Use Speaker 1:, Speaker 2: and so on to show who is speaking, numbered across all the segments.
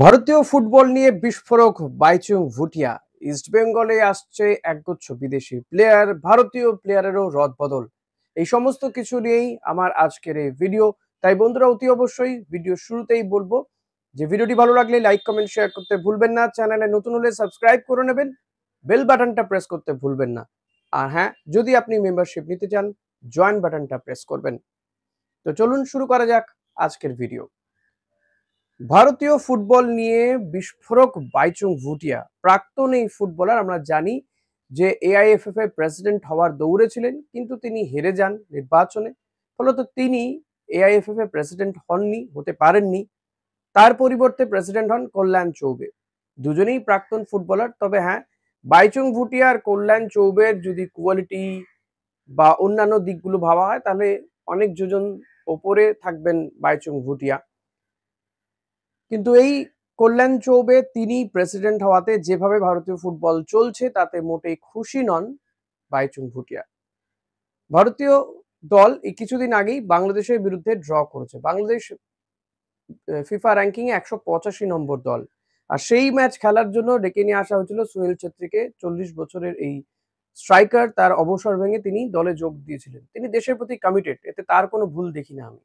Speaker 1: ভারতীয় ফুটবল নিয়ে বিস্ফোরক বাইচুং ভুটিয়া। ইস্টবেঙ্গলে আসছে একগুচ্ছ বিদেশি প্লেয়ার, ভারতীয় প্লেয়ারেরও রদবদল। এই সমস্ত কিছু নিয়েই আমার আজকের এই ভিডিও। তাই বন্ধুরা, অতি অবশ্যই ভিডিও শুরুতেই বলবো যে ভিডিওটি ভালো লাগলে লাইক কমেন্ট শেয়ার করতে ভুলবেন না, চ্যানেলে নতুন হলে সাবস্ক্রাইব করে নেবেন, বেল বাটনটা প্রেস করতে ভুলবেন না। আর হ্যাঁ, যদি আপনি মেম্বারশিপ নিতে চান, জয়েন বাটনটা প্রেস করবেন। তো চলুন শুরু করা যাক আজকের ভিডিও। ভারতীয় ফুটবল নিয়ে বিস্ফোরক বাইচুং ভুটিয়া। প্রাক্তন এই ফুটবলার, আমরা জানি যে এআইএফএফ এর প্রেসিডেন্ট হওয়ার দৌড়ে ছিলেন, কিন্তু তিনি হেরে যান নির্বাচনে। ফলত তিনি এআইএফএফ এর প্রেসিডেন্ট হতে পারেননি। তার পরিবর্তে প্রেসিডেন্ট হন কল্যাণ চৌবে। দুজনেই প্রাক্তন ফুটবলার। তবে হ্যাঁ, বাইচুং ভুটিয়া আর কল্যাণ চৌবের যদি কোয়ালিটি বা অন্যান্য দিকগুলো ভাবা হয়, তাহলে অনেক যোজন ওপরে থাকবেন বাইচুং ভুটিয়া। কিন্তু এই কল্যাণ চৌবে তিনি প্রেসিডেন্ট হওয়াতে যেভাবে ভারতীয় ফুটবল চলছে তাতে মোটেই খুশি নন বাইচুং ভুটিয়া। ভারতীয় দল এই কিছুদিন আগেই বাংলাদেশের বিরুদ্ধে ড্র করেছে। বাংলাদেশ ফিফা র্যাঙ্কিং এ 185 নম্বর দল। আর সেই ম্যাচ খেলার জন্য ডেকে নিয়ে আসা হয়েছিল সুনীল ছেত্রীকে। 40 বছরের এই স্ট্রাইকার তার অবসর ভেঙে তিনি দলে যোগ দিয়েছিলেন। তিনি দেশের প্রতি কমিটেড, এতে তার কোনো ভুল দেখি না আমি।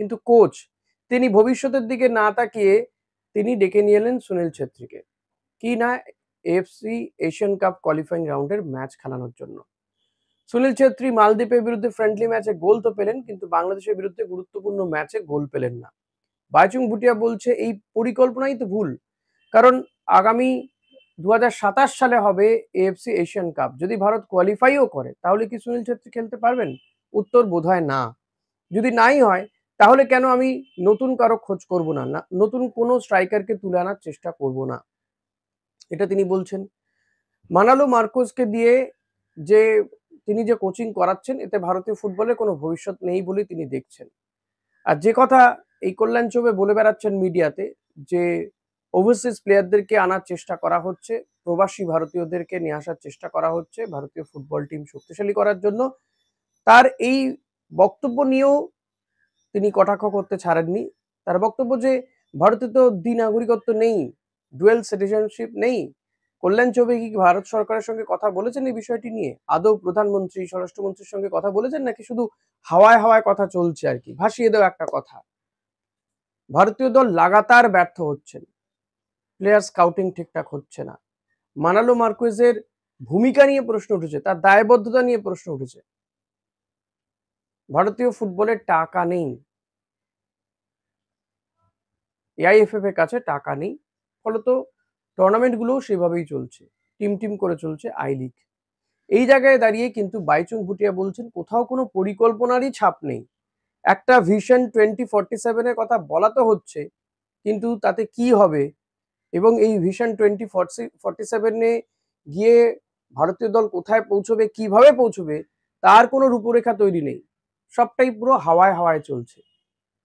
Speaker 1: কিন্তু কোচ তিনি ভবিষ্যতের দিকে না তাকিয়ে তিনি ডেকে নিয়ে এলেন সুনীল ছেত্রীকে, কি না এএফসি এশিয়ান কাপ কোয়ালিফাইং রাউন্ডের ম্যাচ খেলানোর জন্য। সুনীল ছেত্রী মালদ্বীপের বিরুদ্ধে ফ্রেন্ডলি ম্যাচে গোল তো পেলেন, কিন্তু বাংলাদেশের বিরুদ্ধে গুরুত্বপূর্ণ ম্যাচে গোল পেলেন না। বাইচুং ভুটিয়া বলছে এই পরিকল্পনাই তো ভুল। কারণ আগামী 2027 সালে হবে এএফসি এশিয়ান কাপ। যদি ভারত কোয়ালিফাইও করে, তাহলে কি সুনীল ছেত্রী খেলতে পারবেন? উত্তর বোধহয় না। যদি নাই হয়, তাহলে কেন আমি নতুন কারো খোঁজ করব না, নতুন কোনো স্ট্রাইকারকে তুলে আনার চেষ্টা করব না, এটা তিনি বলছেন। মানালো মার্কোসকে দিয়ে যে তিনি যে কোচিং করাচ্ছেন, এতে ভারতীয় ফুটবলের কোনো ভবিষ্যৎ নেই বলে তিনি দেখছেন। আর যে কথা এই কল্যাণ চৌবে বলে বেড়াচ্ছেন মিডিয়াতে, যে ওভারসিজ প্লেয়ারদেরকে আনার চেষ্টা করা হচ্ছে, প্রবাসী ভারতীয়দেরকে নিয়ে আসার চেষ্টা করা হচ্ছে ভারতীয় ফুটবল টিম শক্তিশালী করার জন্য, তার এই বক্তব্য নিয়েও তিনি কটাক্ষ করতে ছাড়েননি। তার বক্তব্য যে ভারতে তো দ্বিনাগরিকত্ব নেই, ডুয়েল সিটিজেনশিপ নেই। কল্যাণ চৌবে কি ভারত সরকারের সঙ্গে কথা বলেছেন এই বিষয়টি নিয়ে? আদৌ প্রধানমন্ত্রী, স্বরাষ্ট্রমন্ত্রীর সঙ্গে কথা বলেছেন, নাকি শুধু হাওয়ায় হাওয়ায় কথা চলছে আর কি, ভাসিয়ে দেওয়া একটা কথা? ভারতীয় দল লাগাতার ব্যর্থ হচ্ছেন, প্লেয়ার স্কাউটিং ঠিকঠাক হচ্ছে না। মানালো মার্কুয়েজের ভূমিকা নিয়ে প্রশ্ন উঠেছে, তার দায়বদ্ধতা নিয়ে প্রশ্ন উঠেছে। ভারতীয় ফুটবলের টাকা নেই, এআইএফএফ এর কাছে টাকা নেই, ফলত টুর্নামেন্টগুলো সেভাবেই চলছে, টিম করে চলছে আই লিগ। এই জায়গায় দাঁড়িয়ে কিন্তু বাইচুং ভুটিয়া বলছেন কোথাও কোনো পরিকল্পনারই ছাপ নেই। একটা ভিশন 2047 এর কথা বলা তো হচ্ছে, কিন্তু তাতে কি হবে এবং এই ভিশন 2047 গিয়ে ভারতীয় দল কোথায় পৌঁছবে, কিভাবে পৌঁছবে, তার কোনো রূপরেখা তৈরি নেই। সবটাই পুরো হাওয়ায় হাওয়ায় চলছে।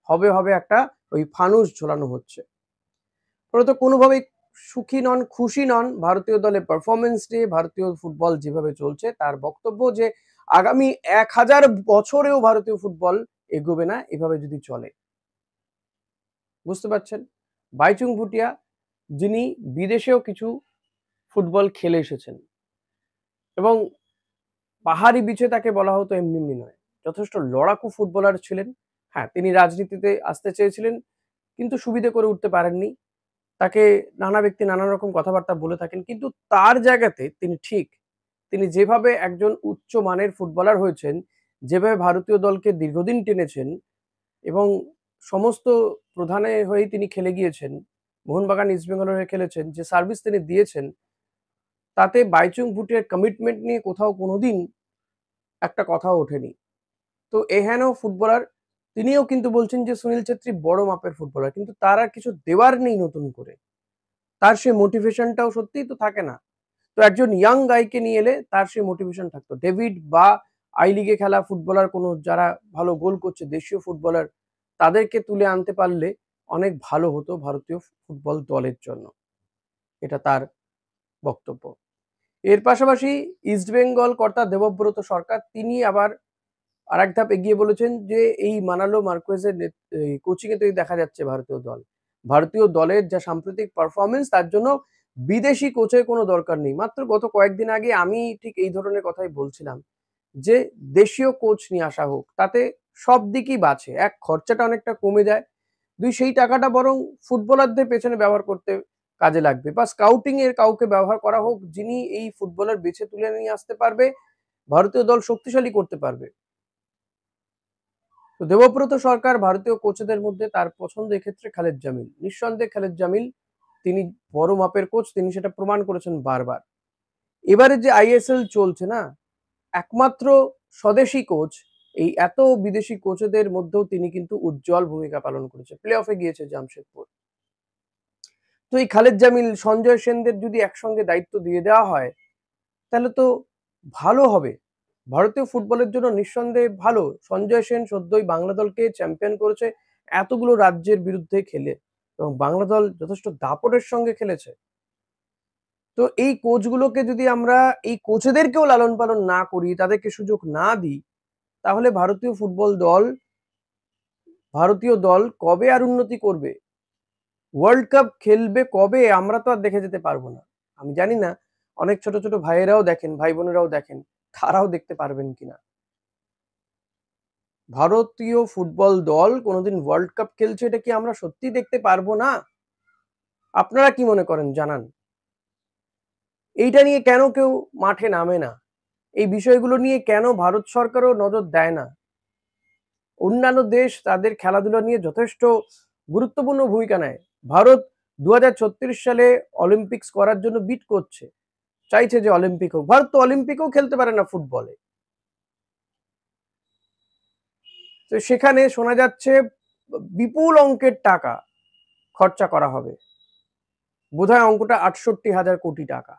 Speaker 1: হবে একটা ওই ফানুস ঝোলানো হচ্ছে। ফলত কোনোভাবেই সুখী নন, খুশি নন ভারতীয় দলের পারফরমেন্স নিয়ে। ভারতীয় ফুটবল যেভাবে চলছে, তার বক্তব্য যে আগামী 1000 বছরেও ভারতীয় ফুটবল এগোবে না এভাবে যদি চলে। বুঝতে পারছেন? বাইচুং ভুটিয়া, যিনি বিদেশেও কিছু ফুটবল খেলে এসেছেন এবং পাহাড়ি বিচে তাকে বলা হতো এমনি এমনি নয়, যথেষ্ট লড়াকু ফুটবলার ছিলেন। হ্যাঁ, তিনি রাজনীতিতে আসতে চেয়েছিলেন, কিন্তু সুবিধে করে উঠতে পারেননি। তাকে নানা ব্যক্তি নানা রকম কথাবার্তা বলে থাকেন, কিন্তু তার জায়গাতে তিনি ঠিক। তিনি যেভাবে একজন উচ্চ মানের ফুটবলার হয়েছেন, যেভাবে ভারতীয় দলকে দীর্ঘদিন টেনেছেন এবং সমস্ত প্রধানের হয়েই তিনি খেলে গিয়েছেন, মোহনবাগান, ইস্টবেঙ্গলের হয়ে খেলেছেন, যে সার্ভিস তিনি দিয়েছেন, তাতে বাইচুং ভুটিয়ার কমিটমেন্ট নিয়ে কোথাও কোনোদিন একটা কথাও ওঠেনি। তো এহেন ফুটবলার, তিনিও কিন্তু বলছেন যে সুনীল ছেত্রী বড় মাপের ফুটবলার, কিন্তু তার আর কিছু দেওয়ার নেই নতুন করে। তার সেই মোটিভেশনটাও সত্যিই তো থাকে না। তো একজন ইয়াং গাইকে নিয়ে এলে তার সেই মোটিভেশন থাকতো। ডেভিড বা আই লিগে খেলা ফুটবলার, কোনো যারা ভালো গোল করছে দেশীয় ফুটবলার, তাদেরকে তুলে আনতে পারলে অনেক ভালো হতো ভারতীয় ফুটবল দলের জন্য। এটা তার বক্তব্য। এর পাশাপাশি ইস্টবেঙ্গল কর্তা দেবব্রত সরকার, তিনি আবার আরেক ধাপ এগিয়ে বলেছেন যে এই মানালো মার্কুয়েজের কোচিং এ তো দেখা যাচ্ছে ভারতীয় দল। ভারতীয় দলের যা সাম্প্রতিক পারফরমেন্স তার জন্য বিদেশি কোচের কোনো দরকার নেই। মাত্র গত কয়েকদিন আগে আমি ঠিক এই ধরনের কথাই বলছিলাম যে দেশীয় কোচ নিয়ে আসা হোক, তাতে সব দিকই বাঁচে। এক, খরচাটা অনেকটা কমে যায়। দুই, সেই টাকাটা বরং ফুটবলারদের পেছনে ব্যবহার করতে কাজে লাগবে, বা স্কাউটিং এর কাউকে ব্যবহার করা হোক যিনি এই ফুটবলার বেছে তুলে নিয়ে আসতে পারবে, ভারতীয় দল শক্তিশালী করতে পারবে। তো দেবব্রত সরকার ভারতীয় কোচদের মধ্যে তার পছন্দ এক্ষেত্রে খালেদ জামিল। নিঃসন্দেহে খালেদ জামিল, তিনি বড় মাপের কোচ, তিনি সেটা প্রমাণ করেছেন বারবার। এবারে যে আইএসএল চলছে না, একমাত্র স্বদেশী কোচ, এই এত বিদেশি কোচদের মধ্যেও তিনি কিন্তু উজ্জ্বল ভূমিকা পালন করেছে, প্লে অফে গিয়েছে জামশেদপুর। তো এই খালেদ জামিল, সঞ্জয় সেনদের যদি একসঙ্গে দায়িত্ব দিয়ে দেওয়া হয় তাহলে তো ভালো হবে, ভারতীয় ফুটবলের জন্য নিঃসন্দেহে ভালো। সঞ্জয় সেন সদ্যই বাংলা দলকে চ্যাম্পিয়ন করেছে এতগুলো রাজ্যের বিরুদ্ধে খেলে, এবং বাংলা দল যথেষ্ট দাপটের সঙ্গে খেলেছে। তো এই কোচগুলোকে যদি আমরা, এই কোচদেরকেও লালন পালন না করি, তাদেরকে সুযোগ না দিই, তাহলে ভারতীয় দল কবে আর উন্নতি করবে? ওয়ার্ল্ড কাপ খেলবে কবে? আমরা তো আর দেখে যেতে পারবো না। আমি জানি না অনেক ছোট ছোট ভাইয়েরাও দেখেন, ভাই বোনেরাও দেখেন, তারাও দেখতে পারবেন কিনা। ভারতীয় ফুটবল দল কোনোদিন ওয়ার্ল্ড কাপ খেলছে, এটা কি আমরা সত্যি দেখতে পারবো না? আপনারা কি মনে করেন জানান। এইটা নিয়ে কেন কেউ মাঠে নামে না? এই বিষয়গুলো নিয়ে কেন ভারত সরকারও নজর দেয় না? অন্যান্য দেশ তাদের খেলাধুলা নিয়ে যথেষ্ট গুরুত্বপূর্ণ ভূমিকা নেয়। ভারত 2036 সালে অলিম্পিক্স করার জন্য বিট করছে, চাইছে যে অলিম্পিক হোক। ভারত তো অলিম্পিকেও খেলতে পারে না ফুটবলে। তো সেখানে শোনা যাচ্ছে বিপুল অঙ্কের টাকা খরচা করা হবে, বোধহয় অঙ্কটা 68,000 কোটি টাকা।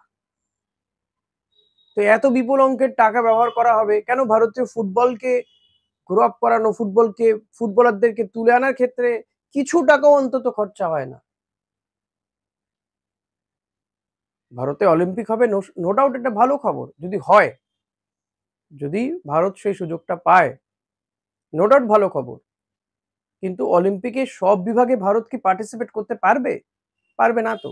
Speaker 1: তো এত বিপুল অঙ্কের টাকা ব্যবহার করা হবে কেন? ভারতীয় ফুটবলকে গ্রো আপ করানো, ফুটবলারদেরকে তুলে আনার ক্ষেত্রে কিছু টাকাও অন্তত খরচা হয় না। ভারতে অলিম্পিক হবে, নো ডাউট, এটা ভালো খবর যদি হয়, যদি ভারত সেই সুযোগটা পায়, নো ডাউট ভালো খবর। কিন্তু অলিম্পিকে সব বিভাগে ভারত কি পার্টিসিপেট করতে পারবে? পারবে না তো।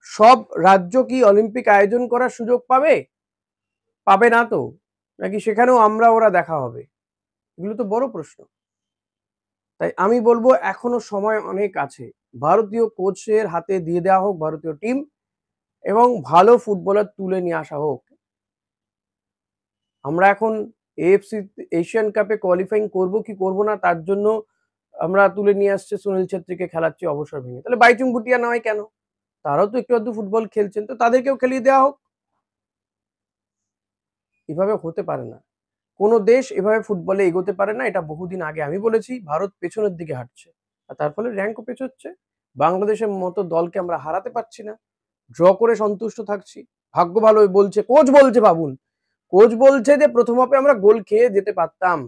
Speaker 1: সব রাজ্য কি অলিম্পিক আয়োজন করার সুযোগ পাবে? পাবে না তো। নাকি সেখানেও আমরা ওরা দেখা হবে? এগুলো তো বড় প্রশ্ন। তাই আমি বলবো এখনো সময় অনেক আছে, ভারতীয় কোচের হাতে দিয়ে দেওয়া হোক ভারতীয় টিম, এবং ভালো ফুটবলার তুলে নিয়ে আসা হোক। আমরা এখন এএফসি এশিয়ান কাপে কোয়ালিফাইং করব কি করব না তার জন্য আমরা তুলে নিয়ে আসছে সুনীল ছেত্রীকে খেলাচ্ছি অবসর ভেঙে। তাহলে বাইচুং ভুটিয়া নয় কেন? তারাও তো একটু আধটু ফুটবল খেলছেন, তো তাদেরকেও খেলিয়ে দেওয়া হোক। এভাবে হতে পারে না, কোনো দেশ এভাবে ফুটবলে এগোতে পারে না। এটা বহুদিন আগে আমি বলেছি। ভারত পেছনের দিকে হাঁটছে, আর তার ফলে র্যাঙ্কও পেছোচ্ছে। বাংলাদেশের মতো দলকে আমরা হারাতে পারছি না, ড্র করে সন্তুষ্ট থাকছি। ভাগ্য ভালো বলছে, কোচ বলছে, ভাবুন, কোচ বলছে যে প্রথম হাফে আমরা গোল খেয়ে যেতে পারতাম।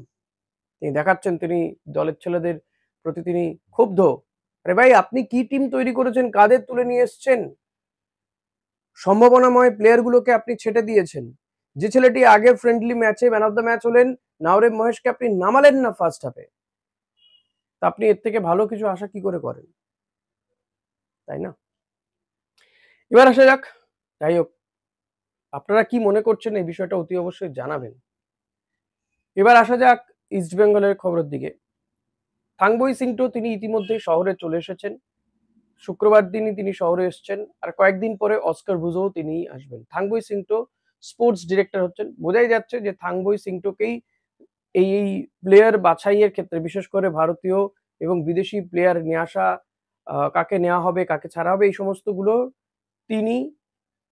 Speaker 1: তিনি দেখাচ্ছেন তিনি দলের ছেলেদের প্রতি তিনি ক্ষুব্ধ। আরে ভাই, আপনি কি টিম তৈরি করেছেন? কাদের তুলে নিয়ে এসছেন? সম্ভাবনাময় প্লেয়ারগুলোকে আপনি ছেটে দিয়েছেন। যে ছেলেটি আগের ফ্রেন্ডলি ম্যাচে ম্যান অফ দ্য ম্যাচ হলেন, নাওরেম মহেশকে আপনি নামালেন না ফার্স্ট হাফে। তা আপনি এর থেকে ভালো কিছু আশা কি করে করেন? তাই না? এবার আসা যাক, যাই হোক, আপনারা কি মনে করছেন এই বিষয়টা অতি অবশ্যই জানাবেন। এবার আসা যাক ইস্ট বেঙ্গলের খবরের দিকে। থাংবই সিংটো তিনি ইতিমধ্যেই শহরে চলে এসেছেন। শুক্রবার দিনই তিনি শহরে এসেছেন, আর কয়েকদিন পরে অস্কার বুজোও তিনি আসবেন। থাংবই সিংটো স্পোর্টস ডিরেক্টর হচ্ছেন। বোঝাই যাচ্ছে যে থাংবই সিংটোকেই এই প্লেয়ার বাছাইয়ের ক্ষেত্রে, বিশেষ করে ভারতীয় এবং বিদেশি প্লেয়ার নিয়ে আসা, কাকে নেওয়া হবে কাকে ছাড়া হবে, এই সমস্তগুলো তিনি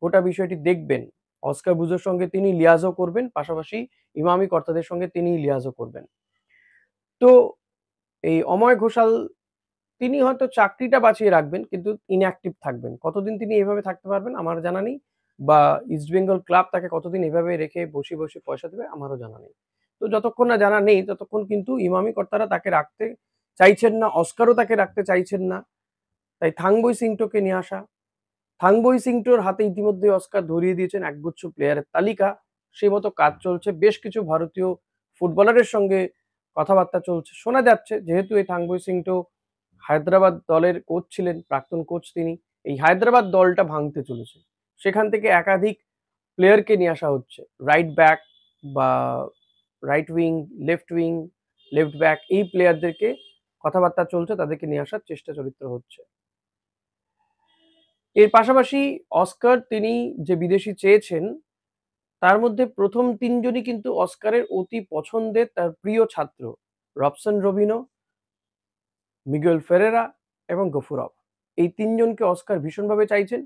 Speaker 1: গোটা বিষয়টি দেখবেন। অস্কার বুজোর সঙ্গে তিনি লিয়াজও করবেন, পাশাপাশি ইমামি কর্তাদের সঙ্গে তিনি লিয়াজও করবেন। তো এই অময় ঘোষাল, তিনি হয়তো চাকরিটা বাঁচিয়ে রাখবেন কিন্তু ইনঅ্যাক্টিভ থাকবেন। কতদিন তিনি এভাবে থাকতে পারবেন আমার জানা নেই, বা ইস্টবেঙ্গল ক্লাব তাকে কতদিন এভাবে রেখে বসে বসে পয়সা দেবে আমারও জানা নেই। তো যতক্ষণ না জানা নেই ততক্ষণ কিন্তু ইমামি কর্তারা তাকে রাখতে চাইছেন না, অস্কারও তাকে রাখতে চাইছেন না। তাই থাংবই সিংটোকে নিয়ে আসা। থাংবই সিংটোর হাতে ইতিমধ্যে অস্কার ধরিয়ে দিয়েছেন একগুচ্ছ প্লেয়ারের তালিকা। সেই মতো কাজ চলছে, বেশ কিছু ভারতীয় ফুটবলারের সঙ্গে কথাবার্তা চলছে। শোনা যাচ্ছে যেহেতু এই থাংবই সিংটো হায়দ্রাবাদ দলের কোচ ছিলেন, প্রাক্তন কোচ তিনি। এই হায়দ্রাবাদ দলটা ভাঙতে চলেছে। সেখান থেকে একাধিক প্লেয়ারকে নিয়ে আসা হচ্ছে। রাইট ব্যাক বা রাইট উইং, লেফট ব্যাক এই প্লেয়ারদেরকে কথাবার্তা চলছে, তাদেরকে নিয়ে আসার চেষ্টা চরিত্র হচ্ছে। এর পাশাপাশি অস্কার তিনি যে বিদেশি চেয়েছেন তার মধ্যে প্রথম ৩ জনই কিন্তু অস্কারের অতি পছন্দের তার প্রিয় ছাত্র। রবসন রবিনো, মিগুয়েল ফেরেরা এবং গফুরভ। এই ৩ জনকে অস্কার ভীষণভাবে চাইছেন।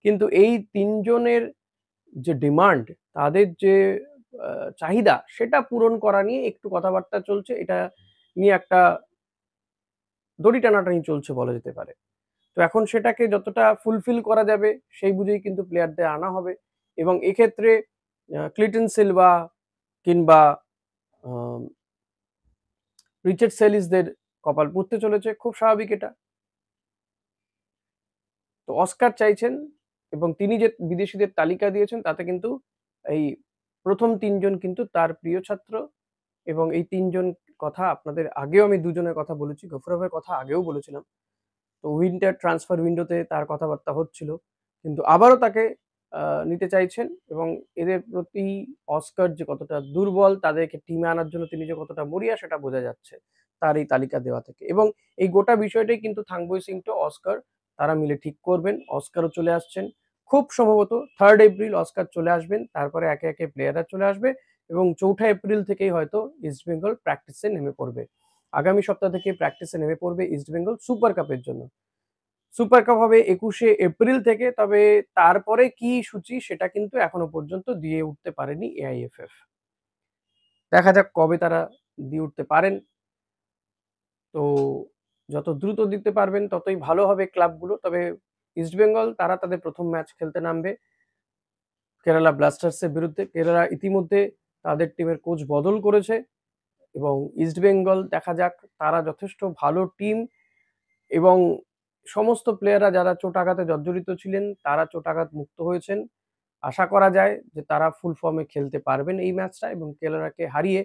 Speaker 1: কিন্তু এই ৩ জনের যে ডিমান্ড, তাদের যে চাহিদা সেটা পূরণ করা নিয়ে একটু কথাবার্তা চলছে। এটা নিয়ে একটা দড়ি টানাটানি চলছে বলা যেতে পারে। তো এখন সেটাকে যতটা ফুলফিল করা যাবে সেই বুঝেই কিন্তু প্লেয়ারদের আনা হবে এবং এক্ষেত্রে ক্লিটন সিলভা কিংবা রিচার্ড সেলিসদের কপাল পুড়তে চলেছে, খুব স্বাভাবিক এটা। তো অস্কার চাইছেন এবং তিনি যে বিদেশিদের তালিকা দিয়েছেন তাতে কিন্তু এই প্রথম ৩ জন কিন্তু তার প্রিয় ছাত্র এবং এই ৩ জন কথা আপনাদের আগেও আমি ২ জনের কথা বলেছি, গফুরভের কথা আগেও বলেছিলাম। তো উইন্টার ট্রান্সফার উইন্ডোতে তার কথাবার্তা হচ্ছিল, কিন্তু আবারও তাকে নিতে চাইছেন এবং এদের প্রতি অস্কার যে কতটা দুর্বল, তাদেরকে টিমে আনার জন্য তিনি যে কতটা মরিয়া সেটা বোঝা যাচ্ছে তার এই তালিকা দেওয়া থেকে। এবং এই গোটা বিষয়টাই কিন্তু থাংবই সিংটো অস্কার তারা মিলে ঠিক করবেন। অস্কারও চলে আসছেন খুব সম্ভবত 3rd এপ্রিল অস্কার চলে আসবেন, তারপরে একে একে প্লেয়াররা চলে আসবে এবং 4 এপ্রিল থেকেই হয়তো ইস্টবেঙ্গল প্র্যাকটিসে নেমে পড়বে। আগামী সপ্তাহ থেকে প্র্যাকটিসে নেমে পড়বে ইস্টবেঙ্গল সুপার কাপের জন্য। সুপার কাপ হবে 21শে এপ্রিল থেকে, তবে তারপরে কি সূচি সেটা কিন্তু এখনো পর্যন্ত দিয়ে উঠতে পারেনি এআইএফএফ। দেখা যাক কবে তারা দিয়ে উঠতে পারেন। তো যত দ্রুত দিতে পারবেন ততই ভালো হবে ক্লাবগুলো। তবে ইস্টবেঙ্গল তারা তাদের প্রথম ম্যাচ খেলতে নামবে কেরালা ব্লাস্টার্সের বিরুদ্ধে। কেরালা ইতিমধ্যে তাদের টিমের কোচ বদল করেছে এবং ইস্টবেঙ্গল দেখা যাক, তারা যথেষ্ট ভালো টিম এবং সমস্ত প্লেয়াররা যারা চোটাঘাতে জর্জরিত ছিলেন তারা চোটাঘাত মুক্ত হয়েছেন। আশা করা যায় যে তারা ফুল ফর্মে খেলতে পারবেন এই ম্যাচটা এবং কেরালাকে হারিয়ে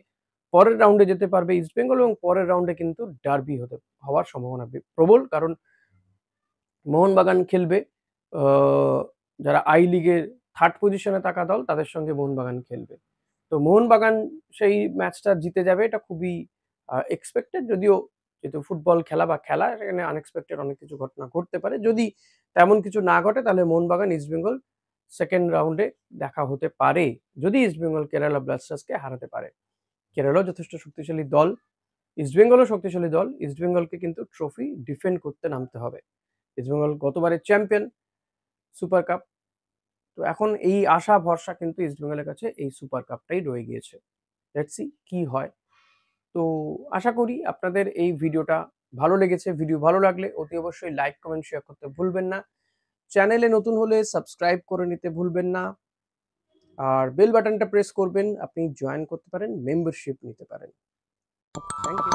Speaker 1: পরের রাউন্ডে যেতে পারবে ইস্টবেঙ্গল এবং পরের রাউন্ডে কিন্তু ডার্বি হওয়ার সম্ভাবনা প্রবল, কারণ মোহনবাগান খেলবে যারা আই লিগের 3rd পজিশনে থাকা দল, তাদের সঙ্গে মোহনবাগান খেলবে। তো মোহনবাগান সেই ম্যাচটা জিতে যাবে, এটা খুবই এক্সপেক্টেড। যদিও যেহেতু ফুটবল খেলা বা খেলা, সেখানে আনএক্সপেক্টেড অনেক কিছু ঘটনা ঘটতে পারে। যদি তেমন কিছু না ঘটে তাহলে মোহনবাগান ইস্টবেঙ্গল 2nd রাউন্ডে দেখা হতে পারে, যদি ইস্টবেঙ্গল কেরালা ব্লাস্টার্সকে হারাতে পারে। কেরালাও যথেষ্ট শক্তিশালী দল, ইস্টবেঙ্গলও শক্তিশালী দল। ইস্টবেঙ্গলকে কিন্তু ট্রফি ডিফেন্ড করতে নামতে হবে। ইস্টবেঙ্গল গতবারের চ্যাম্পিয়ন সুপার কাপ। তো এখন এই আশা ভরসা কিন্তু ইস্টবেঙ্গলের কাছে এই সুপার কাপটাই রয়ে গিয়েছে। লেটস সি কি হয়। তো আশা করি আপনাদের এই ভিডিওটা ভালো লেগেছে। ভিডিও ভালো লাগলে অতি অবশ্যই লাইক, কমেন্ট, শেয়ার করতে ভুলবেন না। চ্যানেলে নতুন হলে সাবস্ক্রাইব করে নিতে ভুলবেন না। আর বেল বাটনটা প্রেস করবেন, আপনি জয়েন করতে পারেন, মেম্বারশিপ নিতে পারেন। Thank you.